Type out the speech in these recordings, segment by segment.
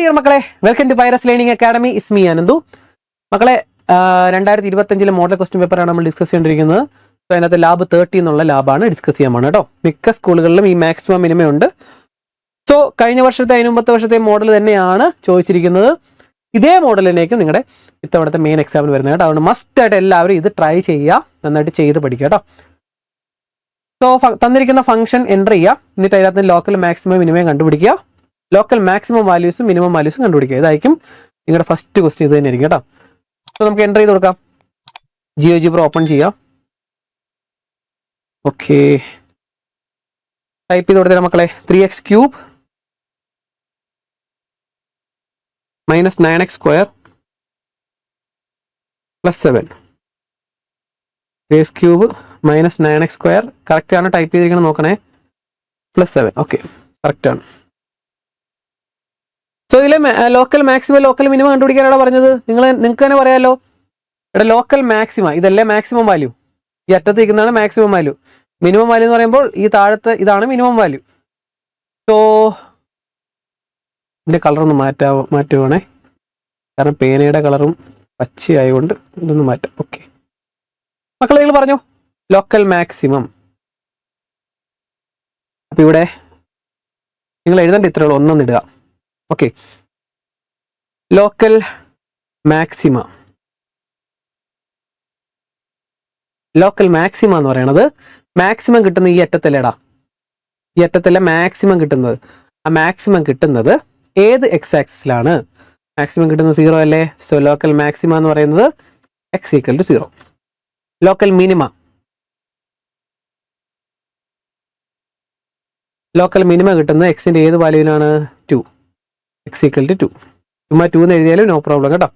Dear മക്കളെ, welcome to Pyrus Learning Academy. ഇസ്മി അനന്തു. മക്കളെ, 2025 മോഡൽ ക്വസ്റ്റ്യൻ പേപ്പറാണ് നമ്മൾ ഡിസ്കസ് ചെയ്തുകൊണ്ടിരിക്കുന്നത്. സോ അതിനകത്ത് ലാബ് 30 എന്നുള്ള ലാബാണ് ഡിസ്കസ് ചെയ്യാൻ കേട്ടോ. മിക്ക സ്കൂളുകളിലും ഈ മാക്സിമം മിനിമം ഉണ്ട്. സോ കഴിഞ്ഞ വർഷത്തെ അതിന് മുമ്പത്തെ വർഷത്തെ മോഡൽ തന്നെയാണ് ചോദിച്ചിരിക്കുന്നത്. ഇതേ മോഡലിലേക്ക് നിങ്ങളുടെ ഇത്തവണത്തെ മെയിൻ എക്സാമിന് വരുന്നത് കേട്ടോ. അതുകൊണ്ട് മസ്റ്റ് ആയിട്ട് എല്ലാവരും ഇത് ട്രൈ ചെയ്യുക, നന്നായിട്ട് ചെയ്ത് പഠിക്കുക കേട്ടോ. സോ തന്നിരിക്കുന്ന ഫംഗ്ഷൻ എൻ്റർ ചെയ്യുക, എന്നിട്ട് അതിനകത്ത് ലോക്കൽ മാക്സിമം മിനിമം കണ്ടുപിടിക്കുക, ലോക്കൽ മാക്സിമം വാല്യൂസും മിനിമം വാല്യൂസും കണ്ടുപിടിക്കുക. ഇതായിരിക്കും നിങ്ങളുടെ ഫസ്റ്റ് ക്വസ്റ്റ്യൻ. ഇത് തന്നെ ആയിരിക്കും കേട്ടോ. സോ നമുക്ക് എൻ്റർ ചെയ്ത് കൊടുക്കാം. GeoGebra ഓപ്പൺ ചെയ്യാം. ഓക്കെ, ടൈപ്പ് ചെയ്ത് കൊടുത്തരാം മക്കളെ. 3x³ - 9x² + 7. 3x³ - 9x². Correct ആണ് ടൈപ്പ് ചെയ്തിരിക്കണം, നോക്കണേ. +7. ഓക്കെ, കറക്റ്റ് ആണ്. സോ ഇതിലെ ലോക്കൽ മാക്സിമം ലോക്കൽ മിനിമം കണ്ടുപിടിക്കാനാണ് പറഞ്ഞത്. നിങ്ങൾക്ക് തന്നെ പറയാമല്ലോ, ഇവിടെ ലോക്കൽ മാക്സിമം ഇതല്ലേ മാക്സിമം വാല്യൂ. ഈ അറ്റത്ത് നിൽക്കുന്നതാണ് മാക്സിമം വാല്യൂ. മിനിമം വാല്യൂ എന്ന് പറയുമ്പോൾ ഈ താഴത്തെ ഇതാണ് മിനിമം വാല്യൂ. സോ ഇതിൻ്റെ കളറൊന്ന് മാറ്റുവാണേ, കാരണം പേനയുടെ കളറും പച്ചയായതുകൊണ്ട് ഇതൊന്ന് മാറ്റാം. ഓക്കെ മക്കളെ, നിങ്ങൾ പറഞ്ഞു ലോക്കൽ മാക്സിമം. അപ്പം ഇവിടെ നിങ്ങൾ എഴുതേണ്ട ഇത്രയുള്ളൂ, ഒന്നൊന്നിടുക. Okay, local maxima. Local maxima എന്ന് പറയുന്നത് മാക്സിമം കിട്ടുന്ന ഈ അറ്റത്തല്ലേടാ, ഈ അറ്റത്തല്ല മാക്സിമം കിട്ടുന്നത്. ആ മാക്സിമം കിട്ടുന്നത് ഏത് എക്സ് ആക്സിസിലാണ്? മാക്സിമം കിട്ടുന്നത് 0 അല്ലേ? സോ ലോക്കൽ മാക്സിമ എന്ന് പറയുന്നത് x = 0. Local minima, local minima കിട്ടുന്നത് എക്സിന്റെ ഏത് വാല്യൂവിനാണ്? 2. x = 2. ചുമ്മാ 2 എന്ന് എഴുതിയാലും നോ പ്രോബ്ലം കേട്ടോ.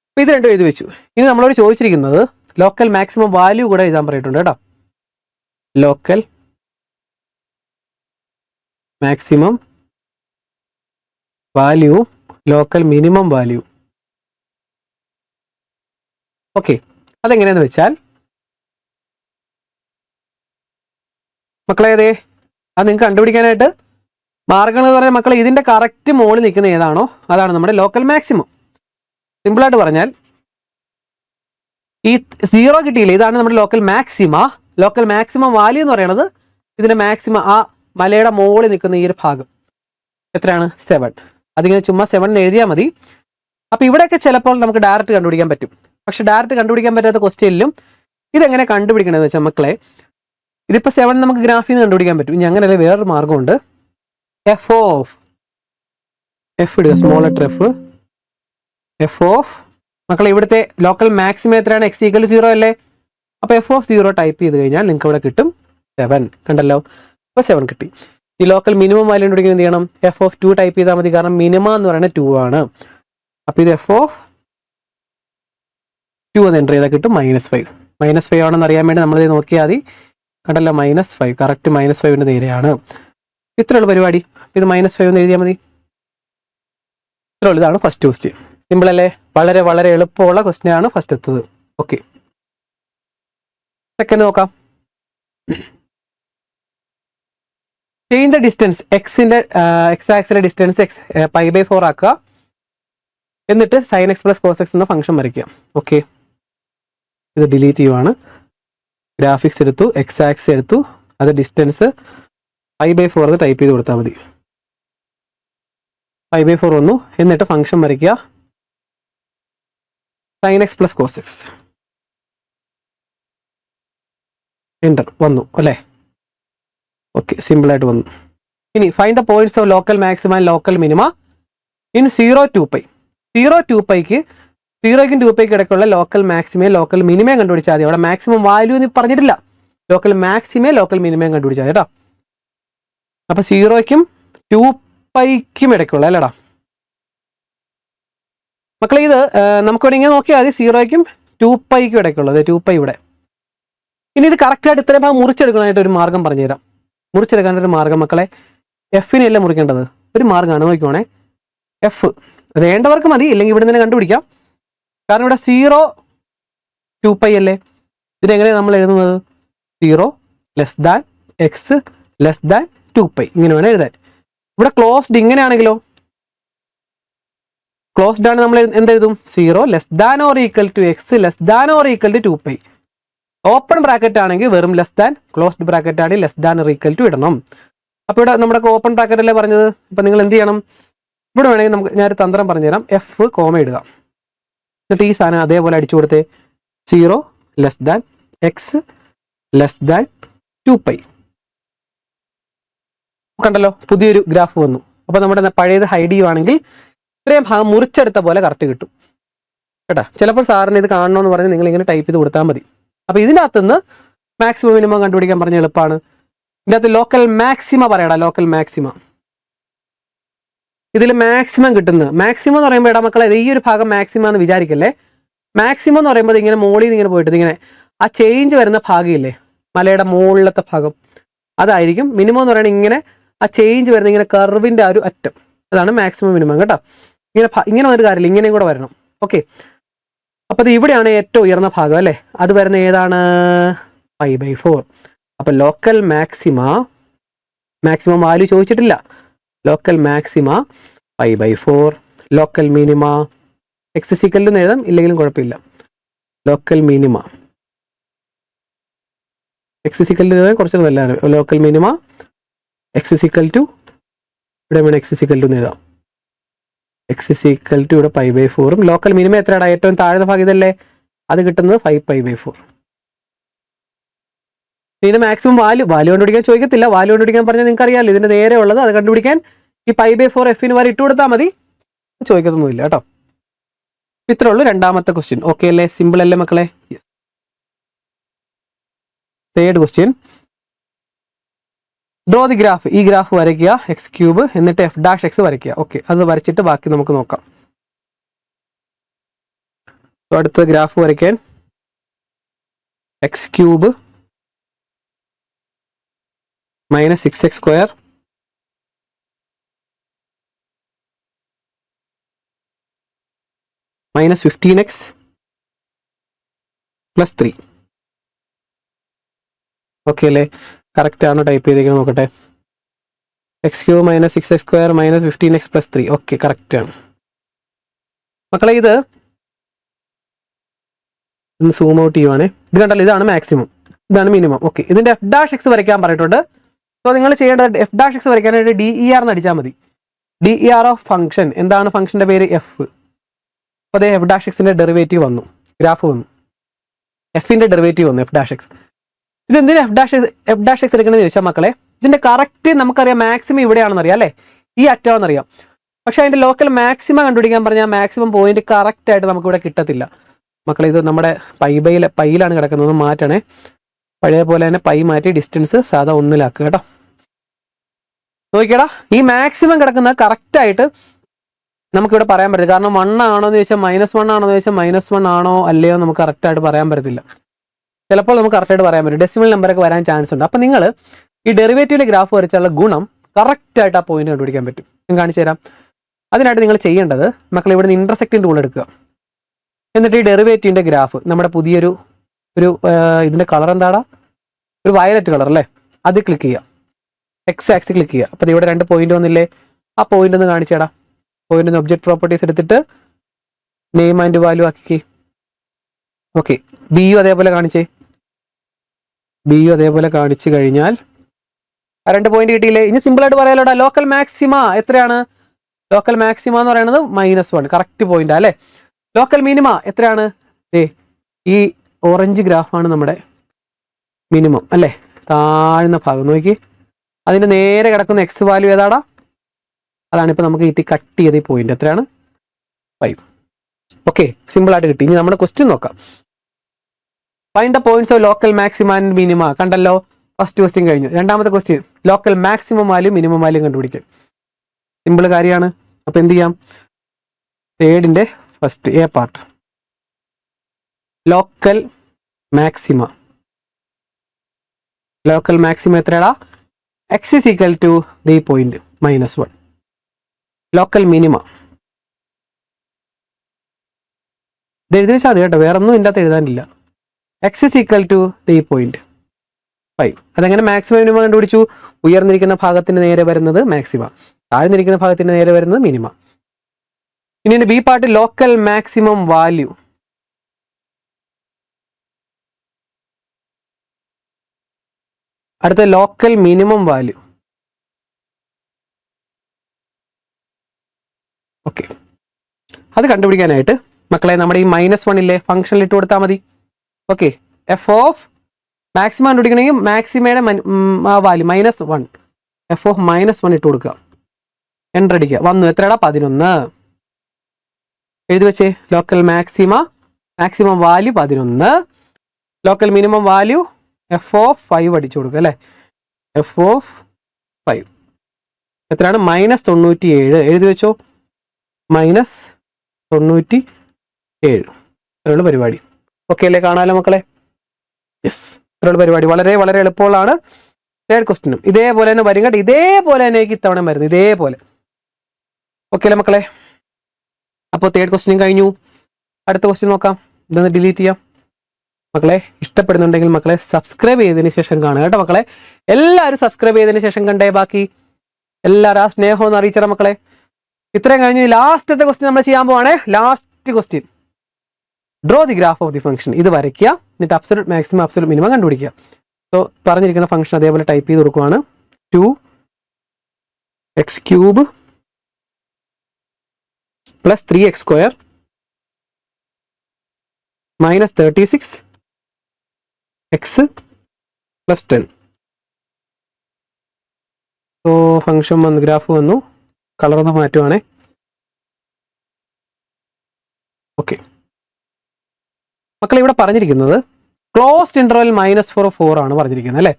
അപ്പോൾ ഇത് രണ്ടും എഴുതി വെച്ചു. ഇനി നമ്മളോട് ചോദിച്ചിരിക്കുന്നത് ലോക്കൽ മാക്സിമം വാല്യൂ കൂടെ എഴുതാൻ പറഞ്ഞിട്ടുണ്ട് കേട്ടോ. Local maximum value, local minimum value. Okay, അതെങ്ങനെയാന്ന് വെച്ചാൽ മക്കളെ, അത് നിങ്ങൾക്ക് കണ്ടുപിടിക്കാനായിട്ട് മാർഗങ്ങൾ എന്ന് പറഞ്ഞാൽ മക്കളെ, ഇതിന്റെ കറക്റ്റ് മുകളിൽ നിൽക്കുന്ന ഏതാണോ അതാണ് നമ്മുടെ ലോക്കൽ മാക്സിമം. സിമ്പിളായിട്ട് പറഞ്ഞാൽ ഈ 0 കിട്ടിയില്ല, ഇതാണ് നമ്മുടെ local maxima. Local maximum value എന്ന് പറയുന്നത് ഇതിന്റെ മാക്സിമം ആ മലയുടെ മുകളിൽ നിൽക്കുന്ന ഈ ഒരു ഭാഗം എത്രയാണ്? 7. അതിങ്ങനെ ചുമ്മാ 7 എന്ന് എഴുതിയാൽ മതി. അപ്പോൾ ഇവിടെയൊക്കെ ചിലപ്പോൾ നമുക്ക് ഡയറക്റ്റ് കണ്ടുപിടിക്കാൻ പറ്റും. പക്ഷെ ഡയറക്റ്റ് കണ്ടുപിടിക്കാൻ പറ്റാത്ത ക്വസ്റ്റ്യനിലും ഇതെങ്ങനെ കണ്ടുപിടിക്കണമെന്ന് വെച്ചാൽ മക്കളെ, ഇതിപ്പോൾ 7 നമുക്ക് ഗ്രാഫിൽ നിന്ന് കണ്ടുപിടിക്കാൻ പറ്റും. ഇനി അങ്ങനെയല്ലേ വേറൊരു മാർഗമുണ്ട്. f ഇടുക, സ്മോൾ ലെറ്റർ f ഓഫ് മക്കളെ, ഇവിടുത്തെ ലോക്കൽ മാക്സിമം എത്രയാണ്? x = 0 അല്ലേ? അപ്പോൾ f(0) ടൈപ്പ് ചെയ്ത് കഴിഞ്ഞാൽ നിങ്ങൾക്ക് ഇവിടെ കിട്ടും 7. കണ്ടല്ലോ, അപ്പോൾ 7 കിട്ടി. ഈ ലോക്കൽ മിനിമം വാല്യൂ കണ്ടുപിടിക്കാൻ എന്ത് ചെയ്യണം? f(2) ടൈപ്പ് ചെയ്താൽ മതി, കാരണം മിനിമം എന്ന് പറയുന്നത് 2 ആണ്. അപ്പോൾ ഇത് f(2) എന്ന് എൻ്റർ ചെയ്താൽ കിട്ടും -5. -5 ആണെന്ന് അറിയാൻ വേണ്ടി നമ്മളിത് നോക്കിയാൽ മതി. കണ്ടല്ലോ, -5 കറക്റ്റ് -5ന്റെ നേരെയാണ്. ഇത്രയുള്ള പരിപാടി. ഇത് -5 എന്ന് എഴുതിയാൽ മതി. ഇത്രയുള്ളൂ. ഇതാണ് ഫസ്റ്റ് ക്വസ്റ്റ്യൻ. സിമ്പിൾ അല്ലേ? വളരെ വളരെ എളുപ്പമുള്ള ക്വസ്റ്റ്യൻ ആണ് ഫസ്റ്റ് എത്തത്. ഓക്കെ, സെക്കൻഡ് നോക്കാം. Change the distance. എക്സിന്റെ എക്സ് ആക്സിലെ ഡിസ്റ്റൻസ് π/4 ആക്കുക. എന്നിട്ട് sin x + cos x എന്ന ഫംഗ്ഷൻ വരയ്ക്കുക. ഓക്കെ, ഇത് ഡിലീറ്റ് ചെയ്യുവാണ്. ഗ്രാഫിക്സ് എടുത്തു, എക്സ് ആക്സിസ് എടുത്തു, അത് ഡിസ്റ്റൻസ് π/4 ടൈപ്പ് ചെയ്ത് കൊടുത്താൽ മതി. π/4 വന്നു. എന്നിട്ട് ഫംഗ്ഷൻ വരയ്ക്കുക, sin x + cos x. Enter വന്നു അല്ലേ? ഓക്കെ, സിമ്പിളായിട്ട് വന്നു. ഇനി find the points of local maximum and local minima in 0 to π. 0 to πക്ക് 0ക്കും 2π ഇടയ്ക്കുള്ള ലോക്കൽ മാക്സിമയും ലോക്കൽ മിനിമയും കണ്ടുപിടിച്ചാൽ മതി. അവിടെ മാക്സിമം വാല്യൂ എന്ന് പറഞ്ഞിട്ടില്ല, ലോക്കൽ മാക്സിമയും ലോക്കൽ മിനിമയും കണ്ടുപിടിച്ചാൽ മതി കേട്ടോ. അപ്പൊ 0ക്കും 2πക്കും ഇടയ്ക്കുള്ള അല്ലേടാ മക്കളെ, ഇത് നമുക്ക് ഇവിടെ ഇങ്ങനെ നോക്കിയാൽ മതി. 0ക്കും 2πക്കും ഇടയ്ക്കുള്ളത് 2π ഇവിടെ. ഇനി ഇത് കറക്റ്റായിട്ട് ഇത്രയും ഭാഗം മുറിച്ചെടുക്കാനായിട്ട് ഒരു മാർഗം പറഞ്ഞുതരാം. മുറിച്ചെടുക്കാനായിട്ടൊരു മാർഗം മക്കളെ, എഫിനെയല്ല മുറിക്കേണ്ടത്, ഒരു മാർഗ്ഗമാണ്. നോക്കിക്കോണേ, എഫ് അത് വേണ്ടവർക്ക് മതി, ഇല്ലെങ്കിൽ ഇവിടെ നിന്ന് കണ്ടുപിടിക്കാം. കാരണം ഇവിടെ 0 2π അല്ലേ? ഇതിനെങ്ങനെയാണ് നമ്മൾ എഴുതുന്നത്? 0 x <2π ഇങ്ങനെ വേണം എഴുതാൻ. ഇവിടെ ക്ലോസ്ഡ് ഇങ്ങനെയാണെങ്കിലോ ക്ലോസ്ഡ് ആണ് നമ്മൾ എന്തെഴുതും? 0 less than or equal to x less than or equal to 2π. Open bracket ആണെങ്കിൽ വെറും ലെസ് ദാൻ, ക്ലോസ്ഡ് ബ്രാക്കറ്റ് ആണെങ്കിൽ less than or equal to ഇടണം. അപ്പോൾ ഇവിടെ നമ്മുടെ ഓപ്പൺ ബ്രാക്കറ്റ് അല്ലേ പറഞ്ഞത്. അപ്പം നിങ്ങൾ എന്ത് ചെയ്യണം? ഇവിടെ വേണമെങ്കിൽ നമുക്ക് ഞാനൊരു തന്ത്രം പറഞ്ഞുതരാം. എഫ് കോമ ഇടുക, എന്നിട്ട് ഈ സാധനം അതേപോലെ അടിച്ചു കൊടുത്തേ 0 less than x less than 2π. കണ്ടല്ലോ, പുതിയൊരു ഗ്രാഫ് വന്നു. അപ്പോൾ നമ്മുടെ പഴയത് ഹൈഡ് ചെയ്യുവാണെങ്കിൽ ഇത്രയും ഭാഗം മുറിച്ചെടുത്ത പോലെ കറക്റ്റ് കിട്ടും കേട്ടോ. ചിലപ്പോൾ സാറിന് ഇത് കാണണമെന്ന് പറഞ്ഞ് നിങ്ങൾ ഇങ്ങനെ ടൈപ്പ് ചെയ്ത് കൊടുത്താൽ മതി. അപ്പോൾ ഇതിൻ്റെ അകത്തുനിന്ന് മാക്സിമം മിനിമം കണ്ടുപിടിക്കാൻ പറഞ്ഞ എളുപ്പമാണ്. ഇതിൻ്റെ അകത്ത് ലോക്കൽ മാക്സിമ പറയടാ, ലോക്കൽ മാക്സിമ. ഇതിൽ മാക്സിമം കിട്ടുന്നത്, മാക്സിമം എന്ന് പറയുമ്പോൾ ഇടാ മക്കളെ ഈ ഒരു ഭാഗം മാക്സിമം എന്ന് വിചാരിക്കല്ലേ. മാക്സിമം എന്ന് പറയുമ്പോൾ ഇങ്ങനെ മുകളിൽ നിന്ന് ഇങ്ങനെ പോയിട്ട് ഇങ്ങനെ ആ ചേഞ്ച് വരുന്ന ഭാഗമില്ലേ, മലയുടെ മുകളിലത്തെ ഭാഗം, അതായിരിക്കും. മിനിമം എന്ന് പറയുന്നത് ഇങ്ങനെ ആ ചേഞ്ച് വരുന്ന ഇങ്ങനെ കർവിൻ്റെ ആ ഒരു അറ്റം, അതാണ് മാക്സിമം മിനിമം കേട്ടോ. ഇങ്ങനെ വന്നൊരു കാര്യമില്ല, ഇങ്ങനെയും കൂടെ വരണം. ഓക്കെ, അപ്പോൾ അത് ഇവിടെയാണ് ഏറ്റവും ഉയർന്ന ഭാഗം അല്ലേ. അത് വരുന്ന ഏതാണ്? π/4. അപ്പോൾ ലോക്കൽ മാക്സിമ, മാക്സിമം വാല്യൂ ചോദിച്ചിട്ടില്ല. Local maxima π/4. Local minima x equal എന്ന് എഴുതാം, ഇല്ലെങ്കിലും കുഴപ്പമില്ല. ലോക്കൽ മിനിമ എക്സ് സിക്കൽ എഴുതാൻ കുറച്ച് നല്ലതാണ്. Local minima x equal to, ഇവിടെ വേണം എക്സ് സിക്കൽ ടു എന്ന് എഴുതാം. എക്സ് സിക്കൽ ടു ഇവിടെ π/4. ലോക്കൽ മിനിമം എത്രയാണ്? ഏറ്റവും താഴ്ന്ന ഭാഗം ഇതല്ലേ, അത് കിട്ടുന്നത് 5π/4. ഇതിന് മാക്സിമം വാല്യൂ കണ്ടുപിടിക്കാൻ ചോദിക്കത്തില്ല. വാല്യൂ കണ്ടുപിടിക്കാൻ പറഞ്ഞാൽ നിങ്ങൾക്ക് അറിയാമല്ലോ, ഇതിന്റെ നേരെ ഉള്ളത്. അത് കണ്ടുപിടിക്കാൻ ഈ π/4 എഫിന് വരെ ഇട്ട് കൊടുത്താൽ മതി, ചോദിക്കത്തൊന്നുമില്ല കേട്ടോ. ഇത്രേ ഉള്ളൂ രണ്ടാമത്തെ ക്വസ്റ്റ്യൻ. ഓക്കെ അല്ലേ? സിമ്പിൾ അല്ലേ മക്കളെ? Yes. Third question, draw the graph. ഈ ഗ്രാഫ് വരയ്ക്കുക, x³ എന്നിട്ട് f'(x) വരയ്ക്കുക. ഓക്കെ, അത് വരച്ചിട്ട് ബാക്കി നമുക്ക് നോക്കാം. അടുത്ത ഗ്രാഫ് വരയ്ക്കാൻ x³ - 6x² - 15x + 3. ഓക്കെ അല്ലേ? കറക്റ്റ് ആണ് ടൈപ്പ് ചെയ്തേക്കുന്നത്, നോക്കട്ടെ. x³ - 6x² - 15x + 3. Okay, correct ആണ് മക്കളെ. ഇത് ഒന്ന് സൂം ഔട്ട് ചെയ്യുവാണേ. ഇത് കണ്ടല്ലോ, ഇതാണ് മാക്സിമം, ഇതാണ് മിനിമം. ഓക്കെ, ഇതിന്റെ f'(x) വരയ്ക്കാൻ പറഞ്ഞിട്ടുണ്ട്. സോ നിങ്ങൾ ചെയ്യേണ്ടത് f'(x) വരയ്ക്കാനായിട്ട് DER എന്ന് അടിച്ചാൽ മതി. DER of function. എന്താണ് ഫംഗ്ഷന്റെ പേര്? എഫ്. അപ്പോൾ അതേ f'(x)ന്റെ ഡെറിവേറ്റീവ് വന്നു, ഗ്രാഫ് വന്നു. എഫിന്റെ ഡെറിവേറ്റീവ് വന്നു, f'(x). ഇതെന്തിനാ f'(x) എടുക്കണമെന്ന് ചോദിച്ചാൽ മക്കളെ, ഇതിന്റെ കറക്റ്റ് നമുക്കറിയാം മാക്സിമം ഇവിടെയാണെന്ന് അറിയാം അല്ലേ, ഈ അറ്റമാണെന്നറിയാം. പക്ഷെ അതിന്റെ ലോക്കൽ മാക്സിമം കണ്ടുപിടിക്കാൻ പറഞ്ഞാൽ മാക്സിമം പോയിന്റ് കറക്റ്റ് ആയിട്ട് നമുക്ക് ഇവിടെ കിട്ടത്തില്ല മക്കളെ. ഇത് നമ്മുടെ പൈയിലാണ് കിടക്കുന്നത്, മാറ്റണേ. പഴയ പോലെ തന്നെ പൈ മാറ്റി ഡിസ്റ്റൻസ് സാധാ 1 കേട്ടോ. നോക്കിയടാ, ഈ മാക്സിമം കിടക്കുന്ന കറക്റ്റ് ആയിട്ട് നമുക്കിവിടെ പറയാൻ പറ്റില്ല. കാരണം 1 ആണോ എന്ന് ചോദിച്ചാൽ -1 ആണോ എന്ന് ചോദിച്ചാൽ -1 ആണോ അല്ലയോ നമുക്ക് കറക്റ്റായിട്ട് പറയാൻ പറ്റത്തില്ല. ചിലപ്പോൾ നമുക്ക് കറക്റ്റായിട്ട് പറയാൻ പറ്റും, ഡെസിമൽ നമ്പറൊക്കെ വരാൻ ചാൻസ് ഉണ്ട്. അപ്പം നിങ്ങൾ ഈ ഡെറിവേറ്റീവിലെ ഗ്രാഫ് വരച്ചുള്ള ഗുണം കറക്റ്റായിട്ട് ആ പോയിന്റ് കണ്ടുപിടിക്കാൻ പറ്റും. ഞാൻ കാണിച്ചു തരാം. അതിനായിട്ട് നിങ്ങൾ ചെയ്യേണ്ടത് മക്കൾ ഇവിടെ നിന്ന് ഇന്റർസെക്റ്റിംഗ് ടൂൾ എടുക്കുക. എന്നിട്ട് ഈ ഡെറിവേറ്റീവിന്റെ ഗ്രാഫ് നമ്മുടെ പുതിയൊരു ഇതിന്റെ കളർ എന്താടാ, ഒരു വയലറ്റ് കളർ അല്ലേ, അത് ക്ലിക്ക് ചെയ്യുക. എക്സ് ആക്സിസ് ക്ലിക്ക് ചെയ്യുക. അപ്പോൾ ഇവിടെ 2 പോയിന്റ് വന്നില്ലേ, ആ പോയിന്റ് ഒന്ന് കാണിച്ചേടാ. പോയിന്റ് ഒബ്ജക്ട് പ്രോപ്പർട്ടീസ് എടുത്തിട്ട് നെയിം ആൻഡ് വാല്യൂ ആക്കി. ഓക്കെ, BU അതേപോലെ കാണിച്ചേ. BU അതേപോലെ കാണിച്ചു കഴിഞ്ഞാൽ ആ 2 പോയിന്റ് കിട്ടിയില്ലേ. ഇനി സിമ്പിൾ ആയിട്ട് പറയാലോടാ, ലോക്കൽ മാക്സിമ എത്രയാണ്? ലോക്കൽ മാക്സിമ എന്ന് പറയുന്നത് -1, കറക്റ്റ് പോയിന്റ് അല്ലേ. ലോക്കൽ മിനിമ എത്രയാണ്? ഈ ഓറഞ്ച് ഗ്രാഫാണ് നമ്മുടെ മിനിമം അല്ലേ, താഴ്ന്ന ഭാഗം നോക്കി. അതിന്റെ നേരെ കിടക്കുന്ന എക്സ് വാല്യൂ ഏതാടാ? അതാണ് ഇപ്പൊ നമുക്ക് കിട്ടി കട്ട് ചെയ്ത ഈ പോയിന്റ്. എത്രയാണ്? 5. ഓക്കെ, സിമ്പിൾ ആയിട്ട് കിട്ടി. ഇനി നമ്മുടെ ക്വസ്റ്റ്യൻ നോക്കാം. Find the points of local maxima and minima. കണ്ടല്ലോ, ഫസ്റ്റ് ക്വസ്റ്റ്യൻ കഴിഞ്ഞു. രണ്ടാമത്തെ question local maximum value minimum value കണ്ടുപിടിക്കാൻ. സിമ്പിൾ കാര്യമാണ്. അപ്പൊ എന്ത് ചെയ്യാം? തേർഡിന്റെ first a part, local maxima. Local maxima എത്രയാടാ? x is equal to the point -1. Local minima ഇത് എഴുതി വെച്ചാൽ മതി കേട്ടോ, വേറെ ഒന്നും ഇതിൻ്റെ അകത്ത് എഴുതാനില്ല. x is equal to the point 5. അതെങ്ങനെ മാക്സിമം മിനിമം കണ്ടുപിടിച്ചു? ഉയർന്നിരിക്കുന്ന ഭാഗത്തിന് നേരെ വരുന്നത് മാക്സിമ, താഴ്ന്നിരിക്കുന്ന ഭാഗത്തിന് നേരെ വരുന്നത് മിനിമ. ഇനി B part local maximum value. അടുത്ത ലോക്കൽ മിനിമം വാല്യൂ. ഓക്കെ, അത് കണ്ടുപിടിക്കാനായിട്ട് മക്കളെ നമ്മുടെ ഈ -1 ഇല്ലേ ഫംഗ്ഷനിൽ ഇട്ട് കൊടുത്താൽ മതി. ഓക്കെ, എഫ് ഓഫ് മാക്സിമം കണ്ടുപിടിക്കണമെങ്കിൽ മാക്സിമയുടെ വാല്യൂ -1, എഫ് ഓഫ് -1 ഇട്ട് കൊടുക്കുക, എൻ്റർ അടിക്കുക. വന്നു, എത്രയാടാ? 11. എഴുതി വെച്ചേ. Local maximum value 11, local minimum value F of 5 അടിച്ചു കൊടുക്കുക അല്ലേ. എഫ് ഓഫ് 5 എത്രയാണ്? -97. എഴുതി വെച്ചോ, -97. ഇത്രയുള്ള പരിപാടി. ഓക്കെ അല്ലേ? കാണാമല്ലോ മക്കളെ. യെസ്, ഇത്രയുള്ള പരിപാടി. വളരെ വളരെ എളുപ്പമുള്ളതാണ്. തേർഡ് ക്വസ്റ്റ്യനും ഇതേപോലെ തന്നെ വരും കേട്ടോ. ഇതേപോലെ തന്നെ ഇത്തവണ വരുന്നത് ഇതേപോലെ. ഓക്കെ അല്ലേ മക്കളെ? അപ്പോൾ തേർഡ് ക്വസ്റ്റ്യൻ കഴിഞ്ഞു. അടുത്ത ക്വസ്റ്റ്യൻ നോക്കാം. ഇതൊന്ന് ഡിലീറ്റ് ചെയ്യാം. മക്കളെ ഇഷ്ടപ്പെടുന്നുണ്ടെങ്കിൽ മക്കളെ സബ്സ്ക്രൈബ് ചെയ്തതിന് ശേഷം കാണുക കേട്ടോ മക്കളെ. എല്ലാവരും സബ്സ്ക്രൈബ് ചെയ്തതിന് ശേഷം കണ്ടേ. ബാക്കി എല്ലാവരും ആ സ്നേഹം ഒന്ന് അറിയിച്ചറ മക്കളെ. ഇത്രയും കഴിഞ്ഞ് ലാസ്റ്റത്തെ ക്വസ്റ്റ്യൻ നമ്മൾ ചെയ്യാൻ പോവാണേ. Last question, draw the graph of the function. ഇത് വരയ്ക്കുക, എന്നിട്ട് അബ്സല്യൂട്ട് മാക്സിമം അബ്സല്യൂട്ട് മിനിമം കണ്ടുപിടിക്കുക. സോ പറഞ്ഞിരിക്കുന്ന ഫംഗ്ഷൻ അതേപോലെ ടൈപ്പ് ചെയ്ത് കൊടുക്കുവാണ്. 2x³ + 3x² - 36 x + 10. So function വന്നു, ഗ്രാഫ് വന്നു. കളറൊന്ന് മാറ്റുവാണേ. ഓക്കെ മക്കളെ, ഇവിടെ പറഞ്ഞിരിക്കുന്നത് ക്ലോസ്ഡ് ഇന്റർവെൽ -4 ആണ് പറഞ്ഞിരിക്കുന്നത് അല്ലേ.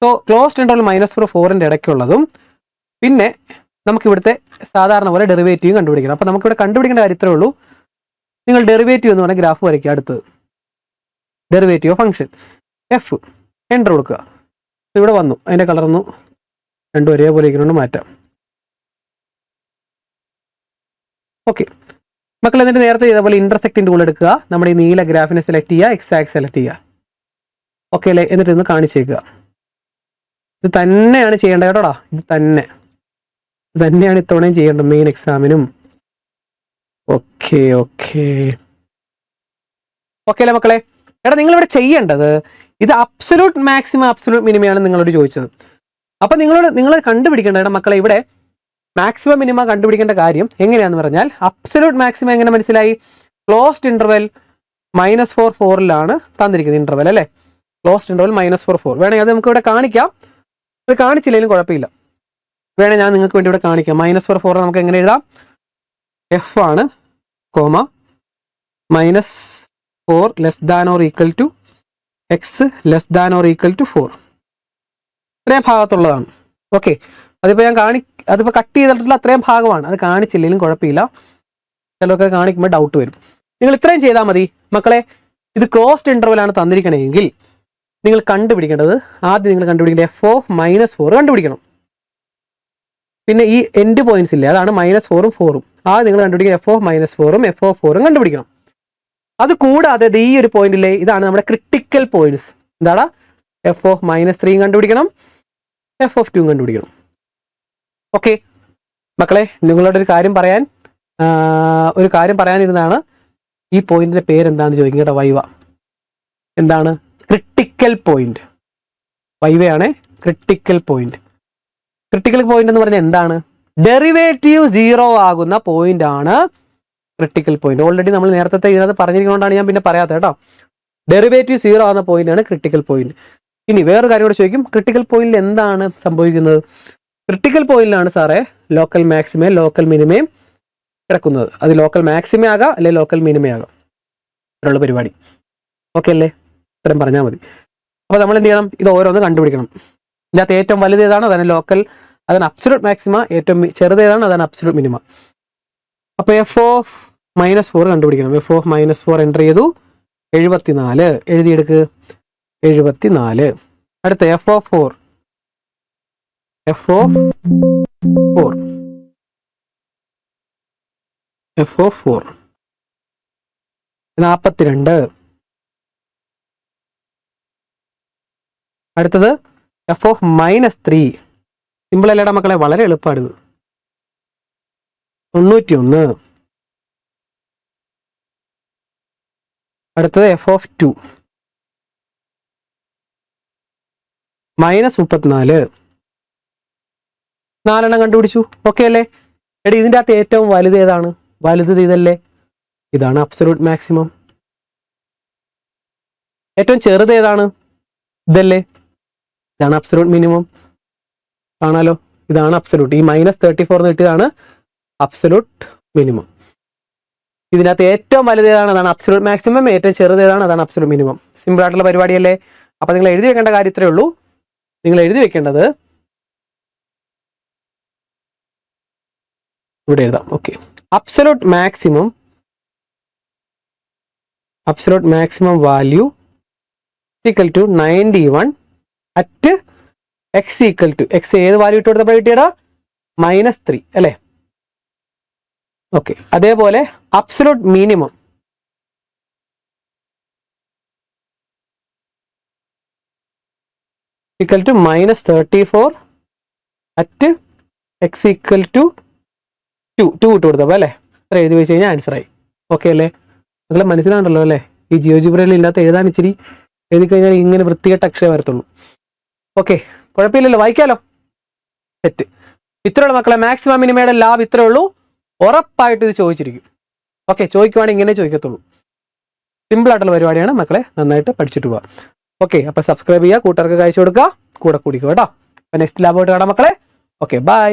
സോ ക്ലോസ്ഡ് ഇന്റർവെൽ -4ന്റെ ഇടയ്ക്കുള്ളതും പിന്നെ നമുക്ക് ഇവിടുത്തെ സാധാരണ പോലെ ഡെറിവേറ്റീവ് കണ്ടുപിടിക്കണം. അപ്പോൾ നമുക്കിവിടെ കണ്ടുപിടിക്കേണ്ട കാര്യം ഇത്രേ ഉള്ളൂ. നിങ്ങൾ ഡെറിവേറ്റീവ് എന്ന് പറഞ്ഞാൽ ഗ്രാഫ് വരയ്ക്കുക. അടുത്തത് derivative of function F, enter കൊടുക്കുക. ഇവിടെ വന്നു, അതിൻ്റെ കളറൊന്ന് രണ്ടും ഒരേപോലെ ഇരിക്കുന്നുണ്ട് മാറ്റാം. ഓക്കെ മക്കൾ, എന്നിട്ട് നേരത്തെ ചെയ്തപോലെ ഇന്റർസെക്റ്റിംഗ് ടൂൾ എടുക്കുക. നമ്മുടെ ഈ നീല ഗ്രാഫിനെ സെലക്ട് ചെയ്യുക, എക്സ് ആക്സ് സെലക്ട് ചെയ്യുക. ഓക്കെ അല്ലേ? എന്നിട്ട് ഇന്ന് കാണിച്ചേക്കുക. ഇത് തന്നെയാണ് ചെയ്യേണ്ടത് കേട്ടോടാ. ഇത് തന്നെയാണ് ഇത്തവണയും ചെയ്യേണ്ടത് മെയിൻ എക്സാമിനും. ഓക്കെ അല്ലേ മക്കളെ? എടാ നിങ്ങളിവിടെ ചെയ്യേണ്ടത് ഇത് അബ്സല്യൂട്ട് മാക്സിമം അബ്സല്യൂട്ട് മിനിമയാണ് നിങ്ങളോട് ചോദിച്ചത്. അപ്പം നിങ്ങൾ കണ്ടുപിടിക്കേണ്ടത് മക്കളെ ഇവിടെ മാക്സിമം മിനിമ കണ്ടുപിടിക്കേണ്ട കാര്യം എങ്ങനെയാണെന്ന് പറഞ്ഞാൽ, അബ്സല്യൂട്ട് മാക്സിമം എങ്ങനെ മനസ്സിലായി? ക്ലോസ്ഡ് ഇന്റർവെൽ -4 തന്നിരിക്കുന്നത് ഇന്റർവെൽ അല്ലേ. ക്ലോസ്ഡ് ഇന്റർവെൽ -4 വേണമെങ്കിൽ അത് നമുക്ക് ഇവിടെ കാണിക്കാം. അത് കാണിച്ചില്ലെങ്കിലും കുഴപ്പമില്ല. വേണേൽ ഞാൻ നിങ്ങൾക്ക് വേണ്ടി ഇവിടെ കാണിക്കാം. -4 നമുക്ക് എങ്ങനെ എഴുതാം? എഫ് ആണ് കോമ -4 < x < 4. ഇത്രയും ഭാഗത്തുള്ളതാണ്. ഓക്കെ, അതിപ്പോൾ അതിപ്പോൾ കട്ട് ചെയ്തിട്ടുള്ള അത്രയും ഭാഗമാണ്. അത് കാണിച്ചില്ലെങ്കിലും കുഴപ്പമില്ല. ചിലർക്ക് കാണിക്കുമ്പോൾ ഡൗട്ട് വരും. നിങ്ങൾ ഇത്രയും ചെയ്താൽ മതി മക്കളെ. ഇത് ക്ലോസ്ഡ് ഇന്റർവെൽ ആണ് തന്നിരിക്കണമെങ്കിൽ നിങ്ങൾ കണ്ടുപിടിക്കേണ്ടത്, ആദ്യം നിങ്ങൾ കണ്ടുപിടിക്കേണ്ടത് എഫ് ഓഫ് -4 കണ്ടുപിടിക്കണം. പിന്നെ ഈ എൻഡ് പോയിന്റ്സ് ഇല്ലേ, അതാണ് -4ഉം 4ഉം. ആദ്യം നിങ്ങൾ കണ്ടുപിടിക്കുക എഫ് ഓഫ് -4ഉം എഫ് ഓഫ് 4ഉം കണ്ടുപിടിക്കണം. അത് കൂടാതെ ഈ ഒരു പോയിന്റിലെ ഇതാണ് നമ്മുടെ ക്രിട്ടിക്കൽ പോയിന്റ്സ്. എന്താണ്? എഫ് ഓഫ് -3 കണ്ടുപിടിക്കണം, എഫ് ഓഫ് 2 കണ്ടുപിടിക്കണം. ഓക്കെ മക്കളെ, നിങ്ങളോട് ഒരു കാര്യം പറയാനിരുന്നതാണ്. ഈ പോയിന്റിന്റെ പേര് എന്താണെന്ന് ചോദിക്കും കേട്ടോ. വൈവ എന്താണ്? Critical point. വൈവയാണ് ക്രിട്ടിക്കൽ പോയിന്റ്. ക്രിട്ടിക്കൽ പോയിന്റ് എന്ന് പറഞ്ഞാൽ എന്താണ്? ഡെറിവേറ്റീവ് 0 ആകുന്ന പോയിന്റ് ആണ് ക്രിട്ടിക്കൽ പോയിന്റ്. ഓൾറെഡി നമ്മൾ നേരത്തെ ഇതിനകത്ത് പറഞ്ഞിരിക്കുന്നതുകൊണ്ടാണ് ഞാൻ പിന്നെ പറയാത്തത് കേട്ടോ. ഡെറിവേറ്റീവ് 0 ആകുന്ന പോയിന്റ് ആണ് ക്രിട്ടിക്കൽ പോയിന്റ്. ഇനി വേറൊരു കാര്യം കൂടെ ചോദിക്കും, ക്രിട്ടിക്കൽ പോയിന്റിൽ എന്താണ് സംഭവിക്കുന്നത്? ക്രിട്ടിക്കൽ പോയിന്റിലാണ് സാറേ ലോക്കൽ മാക്സിമയും ലോക്കൽ മിനിമയും കിടക്കുന്നത്. അത് ലോക്കൽ മാക്സിമം ആകാം അല്ലെങ്കിൽ ലോക്കൽ മിനിമം ആകാം. ഇത്രയുള്ള പരിപാടി. ഓക്കെ അല്ലേ? ഇത്രയും പറഞ്ഞാൽ മതി. അപ്പോൾ നമ്മൾ എന്ത് ചെയ്യണം? ഇത് ഓരോന്ന് കണ്ടുപിടിക്കണം. ഇതിനകത്ത് ഏറ്റവും വലുത് ഏതാണ്? അതാണ് ലോക്കൽ, അതാണ് അബ്സല്യൂട്ട് മാക്സിമ. ഏറ്റവും ചെറുത് ഏതാണ്? അതാണ് അബ്സല്യൂട്ട് മിനിമ. അപ്പോൾ എഫ് ഓഫ് -4 കണ്ടുപിടിക്കണം. എഫ് ഓഫ് -4 എൻ്റർ ചെയ്തു. 74 എഴുതിയെടുക്ക്. 74. അടുത്ത എഫ് ഓഫ് 4. F of 4 42. അടുത്തത് എഫ് ഓഫ് -3. സിമ്പിൾ അല്ലേടാ മക്കളെ? വളരെ എളുപ്പമാണിത്. 91. അടുത്തത് f(2) -34. 4 കണ്ടുപിടിച്ചു. ഓക്കെ അല്ലേ? എടി ഇതിൻ്റെ അകത്ത് ഏറ്റവും വലുത് ഏതാണ്? വലുത് ഇതല്ലേ? ഇതാണ് അബ്സല്യൂട്ട് മാക്സിമം. ഏറ്റവും ചെറുത് ഏതാണ്? ഇതല്ലേ? ഇതാണ് അബ്സല്യൂട്ട് മിനിമം. കാണാലോ, ഇതാണ് അബ്സല്യൂട്ട്. ഈ -34 കിട്ടിയതാണ് അബ്സല്യൂട്ട് മിനിമം. ഇതിനകത്ത് ഏറ്റവും വലുത് ഏതാണ്? അതാണ് അബ്സല്യൂട്ട് മാക്സിമം. ഏറ്റവും ചെറുത് ഏതാണ്? അതാണ് അബ്സല്യൂട്ട് മിനിമം. സിമ്പിൾ ആയിട്ടുള്ള പരിപാടിയല്ലേ? അപ്പൊ നിങ്ങൾ എഴുതി വെക്കേണ്ട കാര്യം ഇത്രയേ ഉള്ളൂ. നിങ്ങൾ എഴുതി വെക്കേണ്ടത് ഇവിടെ എഴുതാം. Okay, absolute maximum value equal to 91 at x equal to x ഏത് വാല്യൂ ഇട്ട് കൊടുത്തപ്പോൾ കിട്ടിയടാ? -3 അല്ലേ? ഓക്കെ, അതേപോലെ absolute minimum equal to -34 at x equal to 2 ഇട്ട് കൊടുത്തപ്പോൾ അല്ലേ? അത്ര എഴുതി വെച്ച് കഴിഞ്ഞാൽ ആൻസർ ആയി. ഓക്കെ അല്ലേ? നിങ്ങൾ മനസ്സിലാണ്ടല്ലോ അല്ലേ? ഈ ജിയോജിബ്രയിൽ ഇല്ലാത്ത എഴുതാൻ ഇച്ചിരി എഴുതി കഴിഞ്ഞാൽ ഇങ്ങനെ വൃത്തികെട്ട അക്ഷരം വരത്തുള്ളൂ. ഓക്കെ, കുഴപ്പമില്ലല്ലോ, വായിക്കാലോ. സെറ്റ്. ഇത്രയുള്ള മക്കളെ മാക്സിമം മിനിമയുടെ ലാഭം ഇത്രേ ഉള്ളൂ. ഉറപ്പായിട്ട് ഇത് ചോദിച്ചിരിക്കും. ഓക്കെ, ചോദിക്കുവാണെങ്കിൽ ഇങ്ങനെ ചോദിക്കത്തുള്ളൂ. സിമ്പിൾ ആയിട്ടുള്ള പരിപാടിയാണ് മക്കളെ, നന്നായിട്ട് പഠിച്ചിട്ട് പോവാം. ഓക്കെ, അപ്പൊ സബ്സ്ക്രൈബ് ചെയ്യുക, കൂട്ടുകാർക്ക് അയച്ചു കൊടുക്കുക, കൂടെ കൂടിക്കുക കേട്ടോ. അപ്പൊ നെക്സ്റ്റ് ലാഭമായിട്ട് കാണാം മക്കളെ. Okay, by.